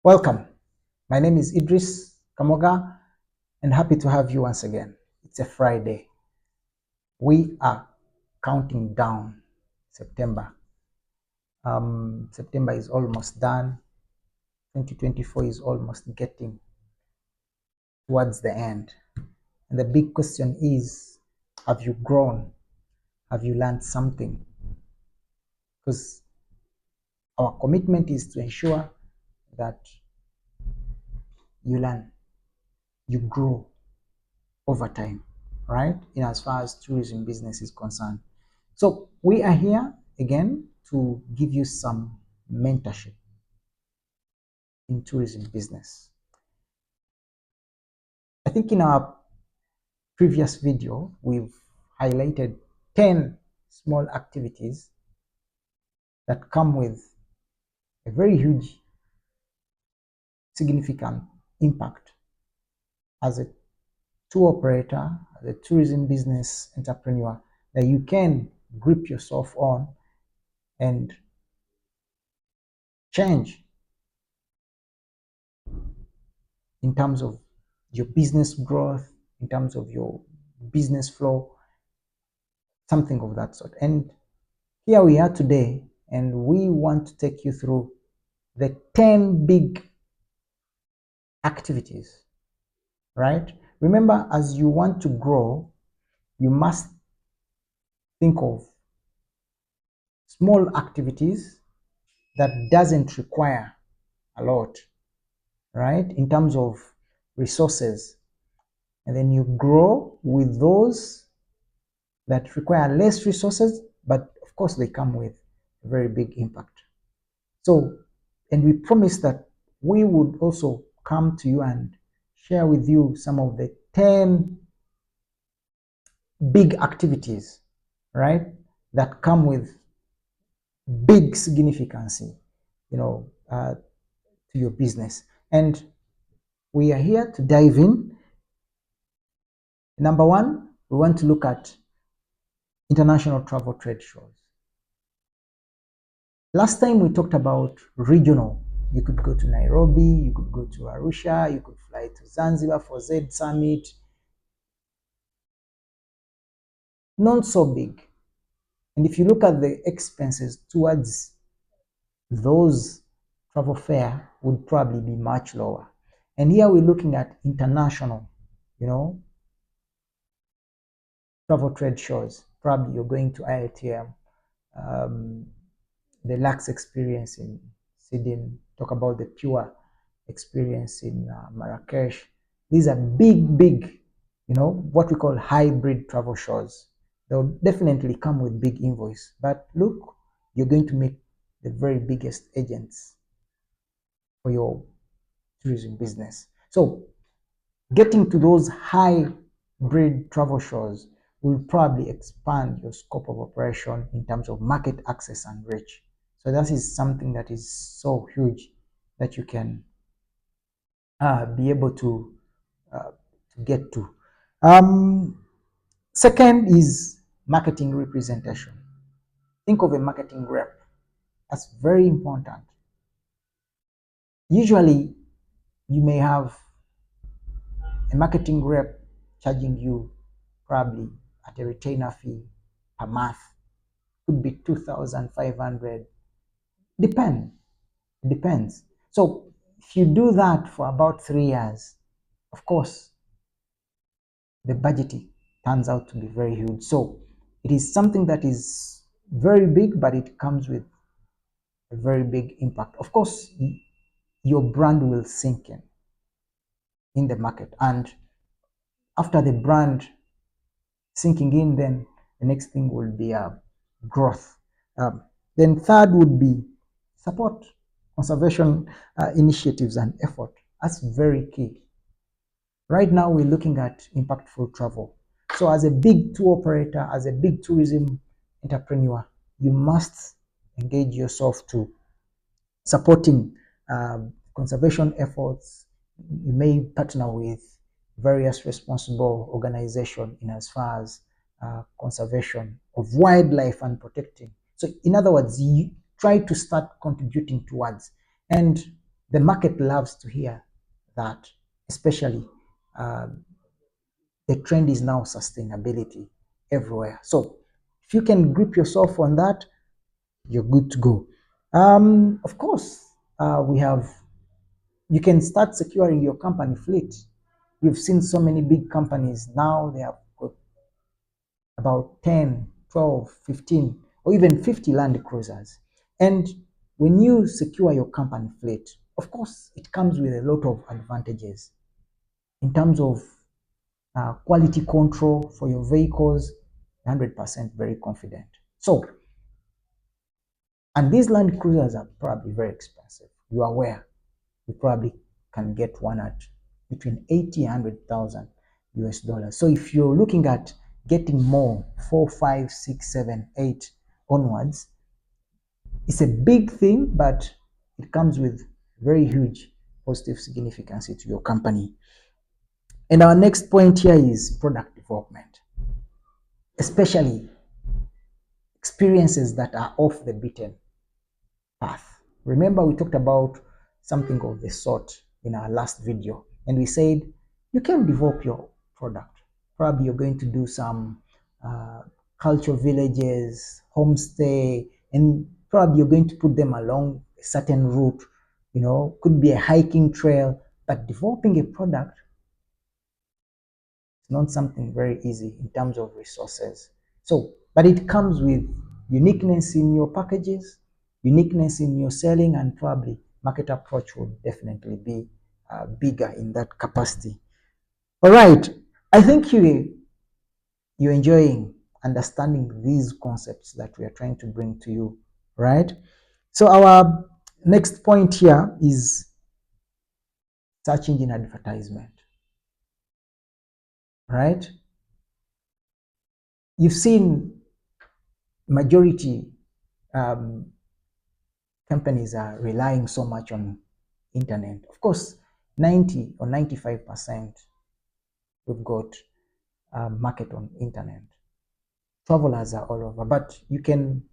Welcome. My name is Idris Kamoga and happy to have you once again. It's a Friday. We are counting down September. September is almost done. 2024 is almost getting towards the end. And the big question is, have you grown? Have you learned something? Because our commitment is to ensure that you learn, you grow over time, right? In as far as tourism business is concerned. So we are here again to give you some mentorship in tourism business. I think in our previous video, we've highlighted 10 small activities that come with a very huge, significant impact as a tour operator, as a tourism business entrepreneur, that you can grip yourself on and change in terms of your business growth, in terms of your business flow, something of that sort. And here we are today, and we want to take you through the 10 big activities, right? Remember, as you want to grow, you must think of small activities that doesn't require a lot, right? In terms of resources. And then you grow with those that require less resources, but of course they come with a very big impact. So, and we promise that we would also come to you and share with you some of the 10 big activities, right, that come with big significance, to your business. And we are here to dive in. Number one, we want to look at international travel trade shows. Last time we talked about regional. You could go to Nairobi, you could go to Arusha, you could fly to Zanzibar for Z Summit. Not so big. And if you look at the expenses towards those travel fare would probably be much lower. And here we're looking at international, travel trade shows. Probably you're going to IATM, the Lux experience in Sydney, talk about the pure experience in Marrakesh. These are big, what we call hybrid travel shows. They'll definitely come with big invoice, but look, you're going to make the very biggest agents for your tourism business. So getting to those hybrid travel shows will probably expand your scope of operation in terms of market access and reach. So that is something that is so huge that you can be able to get to. Second is marketing representation. Think of a marketing rep. That's very important. Usually, you may have a marketing rep charging you probably at a retainer fee per month. Could be 2,500. Depends. So if you do that for about 3 years, of course, the budgeting turns out to be very huge. So it is something that is very big, but it comes with a very big impact. Of course, your brand will sink in the market. And after the brand sinking in, then the next thing will be growth. Then third would be support conservation initiatives and effort. That's very key. Right now, we're looking at impactful travel. So as a big tour operator, as a big tourism entrepreneur, you must engage yourself to supporting conservation efforts. You may partner with various responsible organizations in as far as conservation of wildlife and protecting. So in other words, you try to start contributing towards. And The market loves to hear that, especially uh, the trend is now sustainability everywhere. So if you can grip yourself on that, you're good to go. Of course, we have, you can start securing your company fleet. You've seen so many big companies now, they have got about 10, 12, 15, or even 50 land cruisers. And when you secure your company fleet, of course, it comes with a lot of advantages in terms of quality control for your vehicles, 100% very confident. So, and these land cruisers are probably very expensive. You are aware, you probably can get one at between 80 and 100,000 US dollars. So if you're looking at getting more, 4, 5, 6, 7, 8 onwards, it's a big thing, but it comes with very huge positive significance to your company. And our next point here is product development, especially experiences that are off the beaten path. Remember, we talked about something of the sort in our last video, and we said you can develop your product. Probably you're going to do some culture villages, homestay, and probably you're going to put them along a certain route. You know, could be a hiking trail, but developing a product is not something very easy in terms of resources. So, but it comes with uniqueness in your packages, uniqueness in your selling, and probably market approach will definitely be bigger in that capacity. All right, I think you're enjoying understanding these concepts that we are trying to bring to you, right? So our next point here is search engine advertisement, right? You've seen majority um, companies are relying so much on internet. Of course, 90 or 95% we've got a market on internet. Travelers are all over, but you can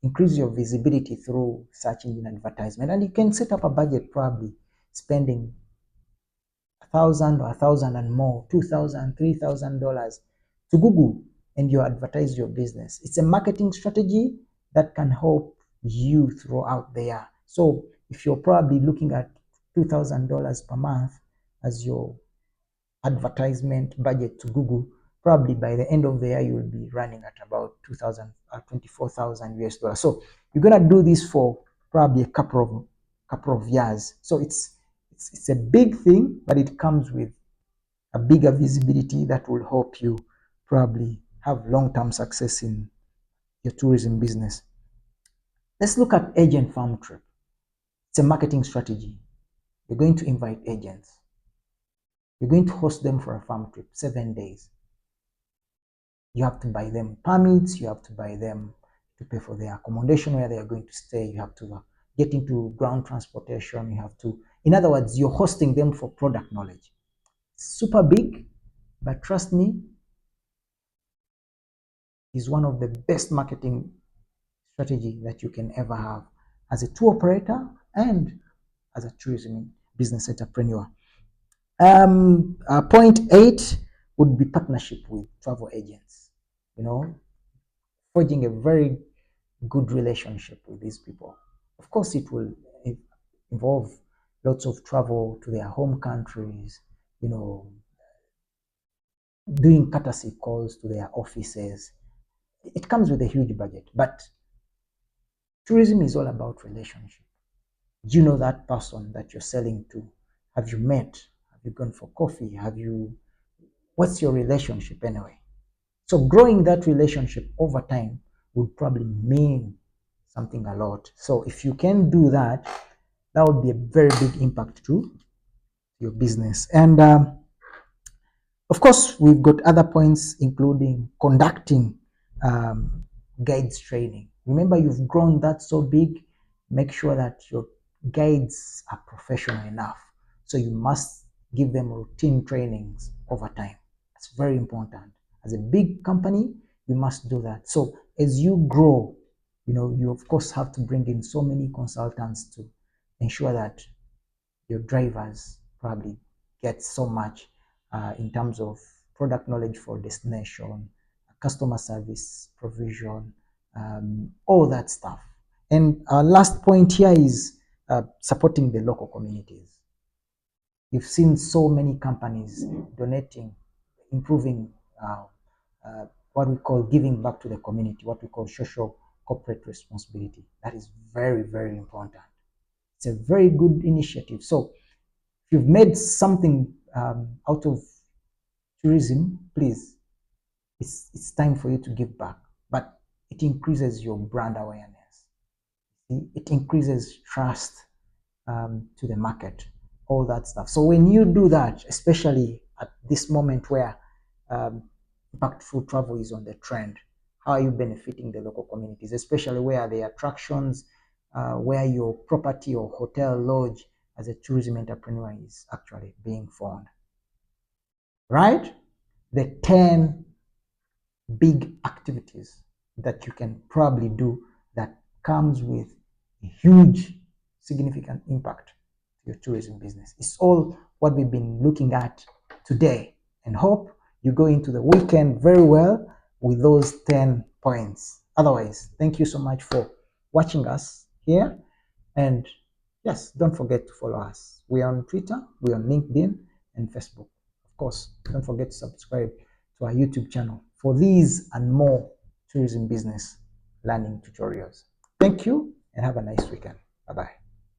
increase your visibility through search engine advertisement, and you can set up a budget, probably spending 1,000 or 1,000 and more, 2,000, $3,000 to Google, and you advertise your business. It's a marketing strategy that can help you throughout the year. So if you're probably looking at $2,000 per month as your advertisement budget to Google, probably by the end of the year you will be running at about 2,000, 24,000 US dollars. So you're gonna do this for probably a couple of years. So it's a big thing, but it comes with a bigger visibility that will help you probably have long-term success in your tourism business. Let's look at agent farm trip. It's a marketing strategy. You're going to invite agents. You're going to host them for a farm trip, 7 days. You have to buy them permits. You have to buy them to pay for their accommodation where they are going to stay. You have to get into ground transportation. You have to, in other words, you're hosting them for product knowledge. Super big, but trust me, is one of the best marketing strategy that you can ever have as a tour operator and as a tourism business entrepreneur. Point 8 would be partnership with travel agents. You know, forging a very good relationship with these people. Of course, it will involve lots of travel to their home countries, you know, doing courtesy calls to their offices. It comes with a huge budget, but tourism is all about relationship. Do you know that person that you're selling to? Have you met? Have you gone for coffee? What's your relationship anyway? So growing that relationship over time would probably mean something a lot. So if you can do that, that would be a very big impact to your business. And of course, we've got other points, including conducting um, guides training. Remember, you've grown that so big, make sure that your guides are professional enough. So you must give them routine trainings over time. It's very important. As a big company, you must do that. So as you grow, you know, you of course have to bring in so many consultants to ensure that your drivers probably get so much in terms of product knowledge for destination, customer service provision, all that stuff. And our last point here is supporting the local communities. You've seen so many companies donating, improving uh, what we call giving back to the community, what we call social corporate responsibility. That is very, very important. It's a very good initiative. So if you've made something out of tourism, please, it's time for you to give back. But it increases your brand awareness. It increases trust to the market, all that stuff. So when you do that, especially at this moment where um, impactful travel is on the trend, how are you benefiting the local communities, especially where the attractions, where your property or hotel lodge as a tourism entrepreneur is actually being found, right? The 10 big activities that you can probably do that comes with a huge significant impact to your tourism business. It's all what we've been looking at today, and hope you go into the weekend very well with those 10 points. Otherwise, thank you so much for watching us here, and yes, don't forget to follow us. We're on Twitter, we're on LinkedIn and Facebook. Of course, don't forget to subscribe to our YouTube channel for these and more tourism business learning tutorials. Thank you and have a nice weekend. Bye bye.